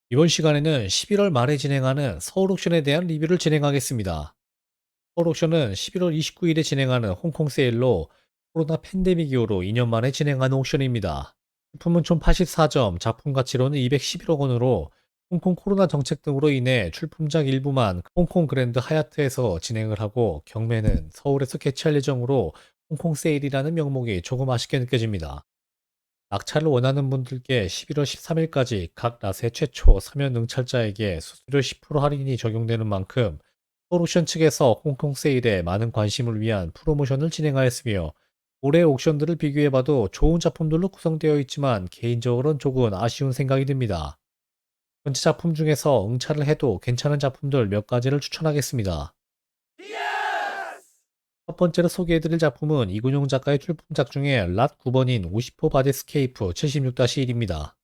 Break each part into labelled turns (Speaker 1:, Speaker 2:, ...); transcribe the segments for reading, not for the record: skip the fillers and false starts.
Speaker 1: 이번 시간에는 11월 말에 진행하는 서울 옥션에 대한 리뷰를 진행하겠습니다. 서울 옥션은 11월 29일에 진행하는 홍콩 세일로 코로나 팬데믹 이후로 2년 만에 진행하는 옥션입니다. 제품은 총 84점, 작품 가치로는 211억 원으로 홍콩 코로나 정책 등으로 인해 출품작 일부만 홍콩 그랜드 하얏트에서 진행을 하고 경매는 서울에서 개최할 예정으로 홍콩 세일이라는 명목이 조금 아쉽게 느껴집니다. 낙찰을 원하는 분들께 11월 13일까지 각 낫의 최초 서면 응찰자에게 수수료 10% 할인이 적용되는 만큼 소루션 측에서 홍콩 세일에 많은 관심을 위한 프로모션을 진행하였으며 올해 옥션들을 비교해봐도 좋은 작품들로 구성되어 있지만 개인적으로는 조금 아쉬운 생각이 듭니다. 전체 작품 중에서 응찰을 해도 괜찮은 작품들 몇 가지를 추천하겠습니다. 첫 번째로 소개해드릴 작품은 이근용 작가의 출품작 중에 랏 9번인 50호 바데스케이프 76-1입니다.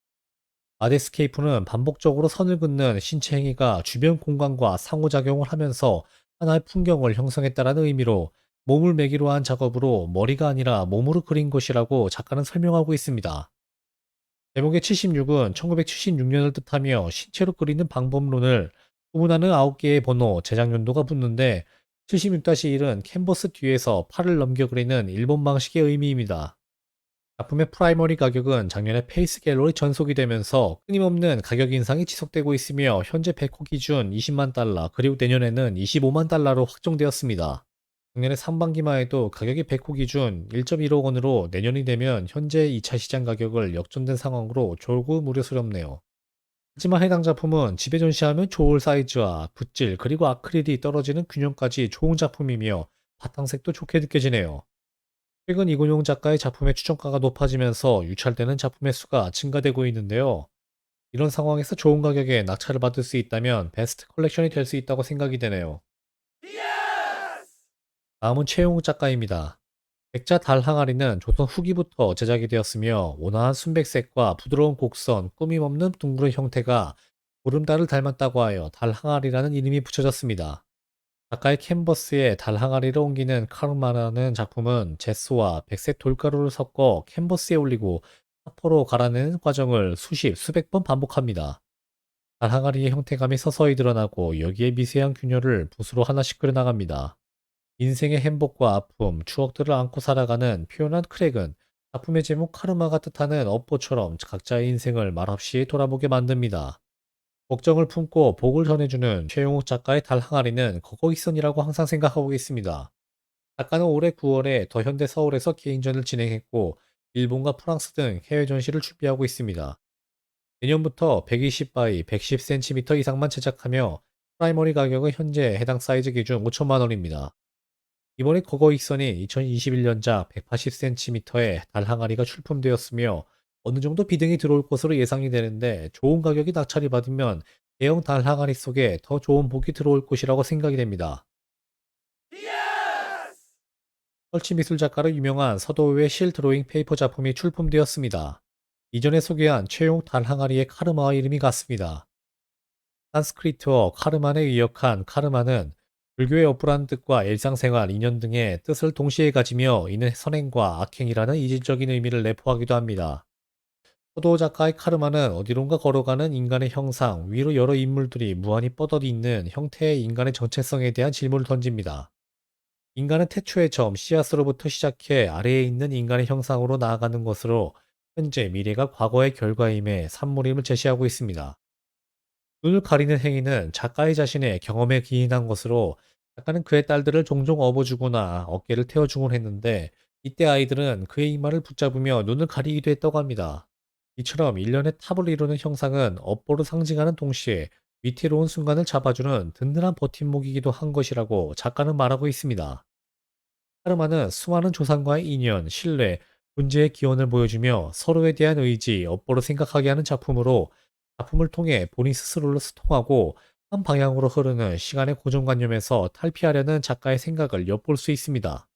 Speaker 1: 바데스케이프는 반복적으로 선을 긋는 신체 행위가 주변 공간과 상호작용을 하면서 하나의 풍경을 형성했다는 의미로 몸을 매기로 한 작업으로 머리가 아니라 몸으로 그린 것이라고 작가는 설명하고 있습니다. 제목의 76은 1976년을 뜻하며 신체로 그리는 방법론을 구분하는 9개의 번호, 제작 연도가 붙는데 76-1은 캔버스 뒤에서 팔을 넘겨 그리는 일본 방식의 의미입니다. 작품의 프라이머리 가격은 작년에 페이스 갤러리 전속이 되면서 끊임없는 가격 인상이 지속되고 있으며 현재 백호 기준 20만 달러 그리고 내년에는 25만 달러로 확정되었습니다. 작년에 상반기만 해도 가격이 백호 기준 1.1억 원으로 내년이 되면 현재 2차 시장 가격을 역전된 상황으로 졸고 우려스럽네요. 하지만 해당 작품은 집에 전시하면 좋을 사이즈와 붓질 그리고 아크릴이 떨어지는 균형까지 좋은 작품이며 바탕색도 좋게 느껴지네요. 최근 이근용 작가의 작품의 추정가가 높아지면서 유찰되는 작품의 수가 증가되고 있는데요. 이런 상황에서 좋은 가격에 낙찰을 받을 수 있다면 베스트 컬렉션이 될 수 있다고 생각이 되네요. 다음은 최용욱 작가입니다. 백자 달 항아리는 조선 후기부터 제작이 되었으며 온화한 순백색과 부드러운 곡선, 꾸밈 없는 둥그런 형태가 보름달을 닮았다고 하여 달 항아리라는 이름이 붙여졌습니다. 작가의 캔버스에 달 항아리를 옮기는 카르마라는 작품은 제소와 백색 돌가루를 섞어 캔버스에 올리고 사포로 갈아내는 과정을 수백 번 반복합니다. 달 항아리의 형태감이 서서히 드러나고 여기에 미세한 균열을 붓으로 하나씩 그려나갑니다. 인생의 행복과 아픔, 추억들을 안고 살아가는 표현한 크랙은 작품의 제목 카르마가 뜻하는 업보처럼 각자의 인생을 말없이 돌아보게 만듭니다. 걱정을 품고 복을 전해주는 최용욱 작가의 달 항아리는 거거이선이라고 항상 생각하고 있습니다. 작가는 올해 9월에 더 현대 서울에서 개인전을 진행했고 일본과 프랑스 등 해외 전시를 준비하고 있습니다. 내년부터 120 바이 110cm 이상만 제작하며 프라이머리 가격은 현재 해당 사이즈 기준 5천만 원입니다. 이번에 거거익선이 2021년작 180cm의 달 항아리가 출품되었으며 어느 정도 비등이 들어올 것으로 예상이 되는데 좋은 가격이 낙찰이 받으면 대형 달 항아리 속에 더 좋은 복이 들어올 것이라고 생각이 됩니다. 설치 미술 작가로 유명한 서도우의 실 드로잉 페이퍼 작품이 출품되었습니다. 이전에 소개한 최용 달 항아리의 카르마와 이름이 같습니다. 산스크리트어 카르만에 의역한 카르마는 불교의 업부라는 뜻과 일상생활, 인연 등의 뜻을 동시에 가지며 이는 선행과 악행이라는 이질적인 의미를 내포하기도 합니다. 서도 작가의 카르마는 어디론가 걸어가는 인간의 형상, 위로 여러 인물들이 무한히 뻗어져 있는 형태의 인간의 정체성에 대한 질문을 던집니다. 인간은 태초의 점, 씨앗으로부터 시작해 아래에 있는 인간의 형상으로 나아가는 것으로 현재, 미래가 과거의 결과임에 산물임을 제시하고 있습니다. 눈을 가리는 행위는 작가의 자신의 경험에 기인한 것으로 작가는 그의 딸들을 종종 업어주거나 어깨를 태워주곤 했는데 이때 아이들은 그의 이마를 붙잡으며 눈을 가리기도 했다고 합니다. 이처럼 일련의 탑을 이루는 형상은 업보를 상징하는 동시에 위태로운 순간을 잡아주는 든든한 버팀목이기도 한 것이라고 작가는 말하고 있습니다. 카르마는 수많은 조상과의 인연, 신뢰, 존재의 기원을 보여주며 서로에 대한 의지, 업보를 생각하게 하는 작품으로 작품을 통해 본인 스스로를 소통하고 한 방향으로 흐르는 시간의 고정관념에서 탈피하려는 작가의 생각을 엿볼 수 있습니다.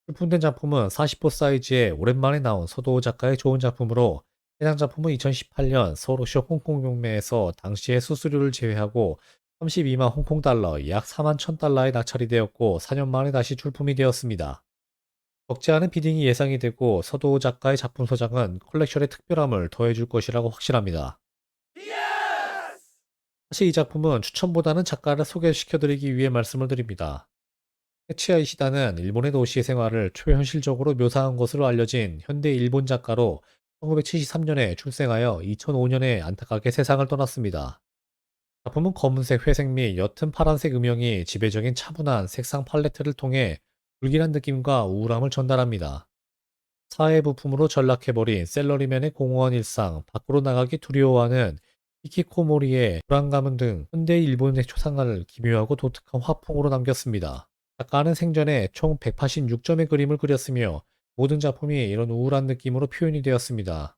Speaker 1: 출품된 작품은 40호 사이즈의 오랜만에 나온 서도우 작가의 좋은 작품으로 해당 작품은 2018년 서울옥쇼 홍콩 경매에서 당시의 수수료를 제외하고 32만 홍콩 달러 약 4만 1,000달러에 낙찰이 되었고 4년 만에 다시 출품이 되었습니다. 적지 않은 비딩이 예상이 되고 서도우 작가의 작품 소장은 컬렉션의 특별함을 더해줄 것이라고 확신합니다. 사실 이 작품은 추천보다는 작가를 소개시켜드리기 위해 말씀을 드립니다. 테츠야 이시다는 일본의 도시 생활을 초현실적으로 묘사한 것으로 알려진 현대 일본 작가로 1973년에 출생하여 2005년에 안타깝게 세상을 떠났습니다. 작품은 검은색, 회색 및 옅은 파란색 음영이 지배적인 차분한 색상 팔레트를 통해 불길한 느낌과 우울함을 전달합니다. 사회 부품으로 전락해버린 셀러리맨의 공허한 일상, 밖으로 나가기 두려워하는 히키코모리의 불안감 등 현대 일본의 초상화를 기묘하고 독특한 화풍으로 남겼습니다. 작가는 생전에 총 186점의 그림을 그렸으며 모든 작품이 이런 우울한 느낌으로 표현이 되었습니다.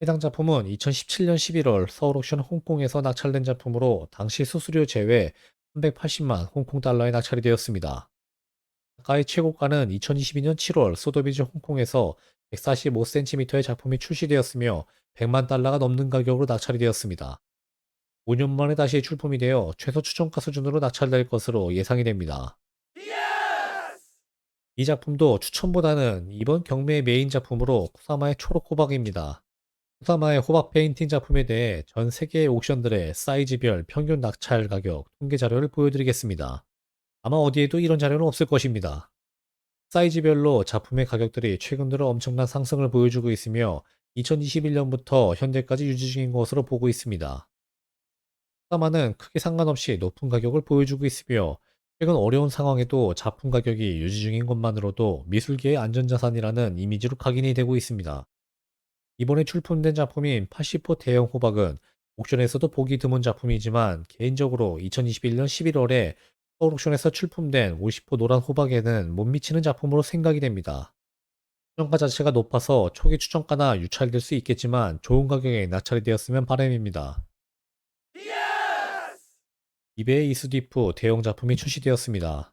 Speaker 1: 해당 작품은 2017년 11월 서울 옥션 홍콩에서 낙찰된 작품으로 당시 수수료 제외 380만 홍콩 달러에 낙찰이 되었습니다. 작가의 최고가는 2022년 7월 소더비즈 홍콩에서 145cm의 작품이 출시되었으며 100만 달러가 넘는 가격으로 낙찰이 되었습니다. 5년 만에 다시 출품이 되어 최소 추정가 수준으로 낙찰될 것으로 예상이 됩니다. 이 작품도 추천보다는 이번 경매의 메인 작품으로 쿠사마의 초록 호박입니다. 쿠사마의 호박 페인팅 작품에 대해 전 세계의 옥션들의 사이즈별 평균 낙찰 가격 통계 자료를 보여드리겠습니다. 아마 어디에도 이런 자료는 없을 것입니다. 사이즈별로 작품의 가격들이 최근 들어 엄청난 상승을 보여주고 있으며 2021년부터 현재까지 유지 중인 것으로 보고 있습니다. 쿠사마는 크게 상관없이 높은 가격을 보여주고 있으며 최근 어려운 상황에도 작품 가격이 유지 중인 것만으로도 미술계의 안전자산이라는 이미지로 각인이 되고 있습니다. 이번에 출품된 작품인 80호 대형 호박은 옥션에서도 보기 드문 작품이지만 개인적으로 2021년 11월에 서울 옥션에서 출품된 50호 노란 호박에는 못 미치는 작품으로 생각이 됩니다. 추천가 자체가 높아서 초기 추천가나 유찰될 수 있겠지만 좋은 가격에 낙찰이 되었으면 바람입니다. 이베이 이수디프 대형 작품이 출시되었습니다.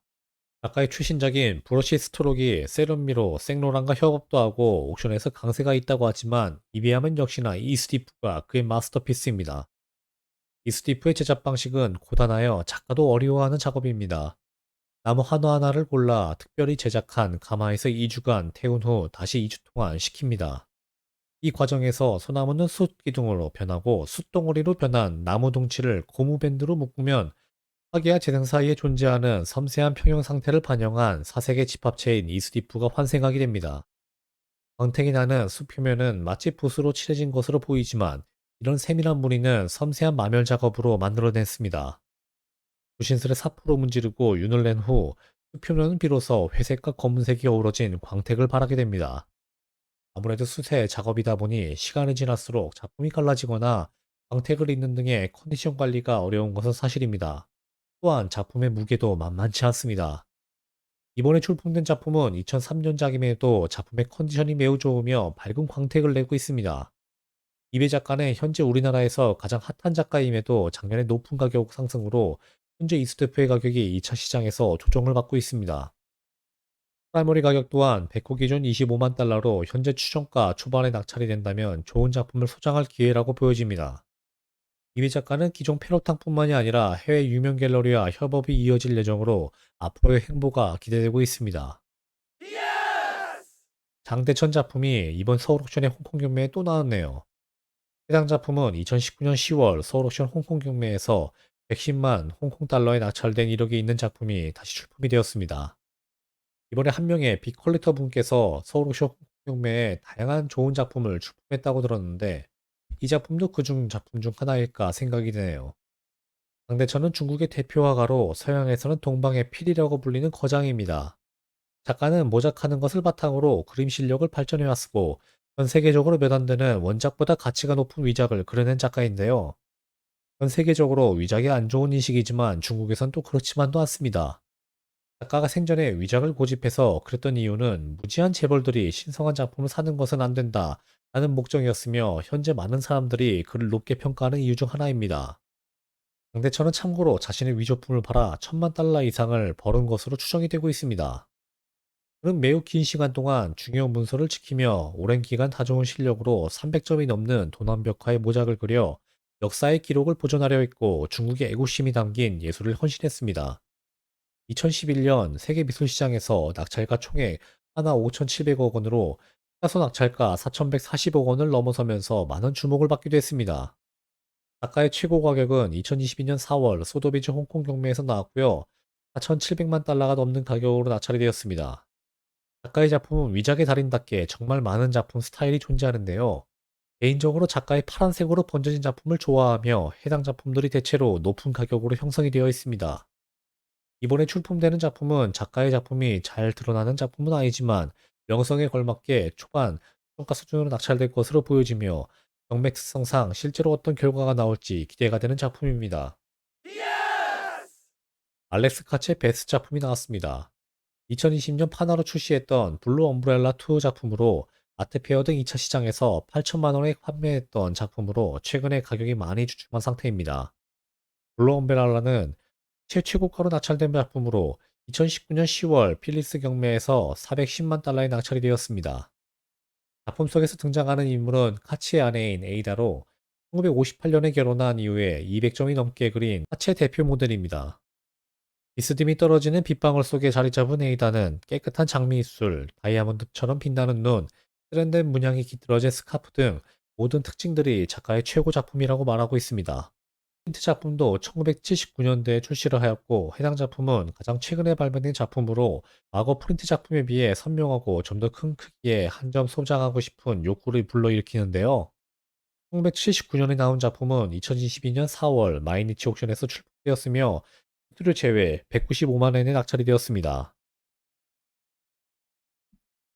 Speaker 1: 작가의 최신작인 브러쉬 스트로크이 세련미로 생로랑과 협업도 하고 옥션에서 강세가 있다고 하지만 이베이하면 역시나 이수디프가 그의 마스터피스입니다. 이수디프의 제작 방식은 고단하여 작가도 어려워하는 작업입니다. 나무 하나하나를 골라 특별히 제작한 가마에서 2주간 태운 후 다시 2주 동안 식힙니다. 이 과정에서 소나무는 숯 기둥으로 변하고 숯덩어리로 변한 나무 둥치를 고무밴드로 묶으면 화기와 재생 사이에 존재하는 섬세한 평형 상태를 반영한 사색의 집합체인 이수디프가 환생하게 됩니다. 광택이 나는 숲 표면은 마치 붓으로 칠해진 것으로 보이지만 이런 세밀한 무늬는 섬세한 마멸 작업으로 만들어냈습니다. 부신술에 사포로 문지르고 윤을 낸 후 숲 표면은 비로소 회색과 검은색이 어우러진 광택을 발하게 됩니다. 아무래도 수세 작업이다 보니 시간이 지날수록 작품이 갈라지거나 광택을 입는 등의 컨디션 관리가 어려운 것은 사실입니다. 또한 작품의 무게도 만만치 않습니다. 이번에 출품된 작품은 2003년작임에도 작품의 컨디션이 매우 좋으며 밝은 광택을 내고 있습니다. 이배 작가는 현재 우리나라에서 가장 핫한 작가임에도 작년에 높은 가격 상승으로 현재 이스트프의 가격이 2차 시장에서 조정을 받고 있습니다. 프라이머리 가격 또한 100호 기준 25만 달러로 현재 추정가 초반에 낙찰이 된다면 좋은 작품을 소장할 기회라고 보여집니다. 이회 작가는 기존 페로탕뿐만이 아니라 해외 유명 갤러리와 협업이 이어질 예정으로 앞으로의 행보가 기대되고 있습니다. 장대천 작품이 이번 서울 옥션의 홍콩 경매에 또 나왔네요. 해당 작품은 2019년 10월 서울 옥션 홍콩 경매에서 110만 홍콩 달러에 낙찰된 이력이 있는 작품이 다시 출품이 되었습니다. 이번에 한 명의 빅 컬렉터 분께서 서울 옥션 홍콩 경매에 다양한 좋은 작품을 출품했다고 들었는데 이 작품도 그중 작품 중 하나일까 생각이 드네요. 강대천은 중국의 대표 화가로 서양에서는 동방의 필이라고 불리는 거장입니다. 작가는 모작하는 것을 바탕으로 그림 실력을 발전해 왔고 전 세계적으로 몇 안 되는 원작보다 가치가 높은 위작을 그려낸 작가인데요. 전 세계적으로 위작이 안 좋은 인식이지만 중국에선 또 그렇지만도 않습니다. 작가가 생전에 위작을 고집해서 그랬던 이유는 무지한 재벌들이 신성한 작품을 사는 것은 안 된다 라는 목적이었으며 현재 많은 사람들이 그를 높게 평가하는 이유 중 하나입니다. 강대천은 참고로 자신의 위조품을 팔아 1,000만 달러 이상을 벌은 것으로 추정이 되고 있습니다. 그는 매우 긴 시간 동안 중요 문서를 지키며 오랜 기간 다져온 실력으로 300점이 넘는 도난벽화의 모작을 그려 역사의 기록을 보존하려 했고 중국의 애국심이 담긴 예술을 헌신했습니다. 2011년 세계미술시장에서 낙찰가 총액 하나 5,700억 원으로 시가소 낙찰가 4,140억 원을 넘어서면서 많은 주목을 받기도 했습니다. 작가의 최고 가격은 2022년 4월 소더비즈 홍콩 경매에서 나왔고요. 4,700만 달러가 넘는 가격으로 낙찰이 되었습니다. 작가의 작품은 위작의 달인답게 정말 많은 작품 스타일이 존재하는데요. 개인적으로 작가의 파란색으로 번져진 작품을 좋아하며 해당 작품들이 대체로 높은 가격으로 형성이 되어 있습니다. 이번에 출품되는 작품은 작가의 작품이 잘 드러나는 작품은 아니지만 명성에 걸맞게 초반 평가 수준으로 낙찰될 것으로 보여지며 경매 특성상 실제로 어떤 결과가 나올지 기대가 되는 작품입니다. 알렉스 카츠의 베스트 작품이 나왔습니다. 2020년 파나로 출시했던 블루 엄브렐라 2 작품으로 아트페어 등 2차 시장에서 8천만 원에 판매했던 작품으로 최근에 가격이 많이 주춤한 상태입니다. 블루 엄브렐라는 최고가로 낙찰된 작품으로 2019년 10월 필리스 경매에서 410만 달러에 낙찰이 되었습니다. 작품 속에서 등장하는 인물은 카치의 아내인 에이다로 1958년에 결혼한 이후에 200점이 넘게 그린 카치의 대표 모델입니다. 비스듬히 떨어지는 빗방울 속에 자리 잡은 에이다는 깨끗한 장미 입술, 다이아몬드처럼 빛나는 눈, 세련된 문양이 깃들어진 스카프 등 모든 특징들이 작가의 최고 작품이라고 말하고 있습니다. 프린트 작품도 1979년대에 출시를 하였고 해당 작품은 가장 최근에 발매된 작품으로 과거 프린트 작품에 비해 선명하고 좀 더 큰 크기에 한 점 소장하고 싶은 욕구를 불러일으키는데요. 1979년에 나온 작품은 2022년 4월 마이니치 옥션에서 출품되었으며 수수료 제외 195만 원에 낙찰이 되었습니다.